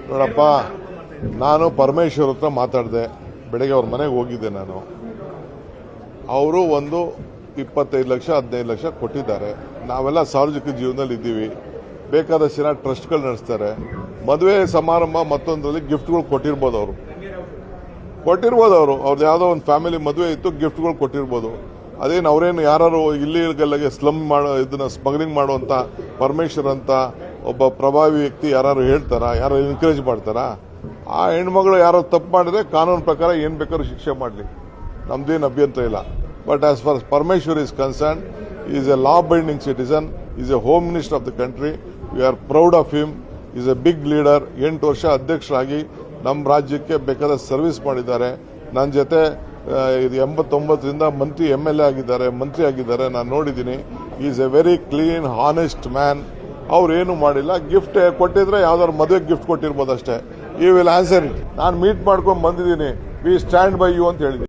ನೋಡಪ್ಪ, ನಾನು ಪರಮೇಶ್ವರ್ ಹತ್ರ ಮಾತಾಡಿದೆ. ಬೆಳಗ್ಗೆ ಅವ್ರ ಮನೆಗೆ ಹೋಗಿದ್ದೆ ನಾನು. ಅವರು ಒಂದು 25 ಲಕ್ಷ 15 ಲಕ್ಷ ಕೊಟ್ಟಿದ್ದಾರೆ. ನಾವೆಲ್ಲ ಸಾರ್ವಜನಿಕ ಜೀವನದಲ್ಲಿ ಇದ್ದೀವಿ. ಬೇಕಾದಷ್ಟು ಜನ ಟ್ರಸ್ಟ್ಗಳು ನಡೆಸ್ತಾರೆ. ಮದುವೆ ಸಮಾರಂಭ ಮತ್ತೊಂದರಲ್ಲಿ ಗಿಫ್ಟ್ಗಳು ಕೊಟ್ಟಿರ್ಬೋದು. ಅವ್ರದ್ದು ಯಾವುದೋ ಒಂದು ಫ್ಯಾಮಿಲಿ ಮದುವೆ ಇತ್ತು, ಗಿಫ್ಟ್ಗಳು ಕೊಟ್ಟಿರ್ಬೋದು. ಅದೇನು ಅವರೇನು ಯಾರು ಇಲ್ಲಿಗೆಲ್ಲಗೆ ಸ್ಲಮ್ ಮಾಡೋ ಇದನ್ನ ಸ್ಮಗ್ಲಿಂಗ್ ಮಾಡುವಂತ ಪರಮೇಶ್ವರ್ ಅಂತ ಒಬ್ಬ ಪ್ರಭಾವಿ ವ್ಯಕ್ತಿ ಯಾರು ಹೇಳ್ತಾರಾ? ಯಾರು ಎನ್ಕರೇಜ್ ಮಾಡ್ತಾರಾ? ಆ ಹೆಣ್ಮಗಳು ಯಾರೋ ತಪ್ಪು ಮಾಡಿದ್ರೆ ಕಾನೂನು ಪ್ರಕಾರ ಏನ್ ಬೇಕಾದ್ರೂ ಶಿಕ್ಷೆ ಮಾಡಲಿ, ನಮ್ದೇನು ಅಭ್ಯಂತರ ಇಲ್ಲ. But as far Parameshwar is concern, is a law binding citizen, is a home minister of the country. We are proud of him. Is a big leader. 8 ವರ್ಷ ಅಧ್ಯಕ್ಷರಾಗಿ ನಮ್ಮ ರಾಜ್ಯಕ್ಕೆ ಬೇಕಾದ ಸರ್ವಿಸ್ ಮಾಡಿದ್ದಾರೆ. ನನ್ನ ಜೊತೆ 89ರಿಂದ ಮಂತ್ರಿ MLA ಆಗಿದ್ದಾರೆ, ಮಂತ್ರಿ ಆಗಿದ್ದಾರೆ. ನಾನು ನೋಡಿದ್ದೀನಿ. Is a very clean honest man. ಅವ್ರೇನು ಮಾಡಿಲ್ಲ. ಗಿಫ್ಟ್ ಕೊಟ್ಟಿದ್ರೆ ಯಾವ್ದಾದ್ರು ಮದುವೆ ಗಿಫ್ಟ್ ಕೊಟ್ಟಿರ್ಬೋದು ಅಷ್ಟೇ. You will answer it. ನಾನು ಮೀಟ್ ಮಾಡ್ಕೊಂಡು ಬಂದಿದ್ದೀನಿ. ವಿ ಸ್ಟ್ಯಾಂಡ್ ಬೈ ಯು ಅಂತ ಹೇಳಿದ್ದೀನಿ.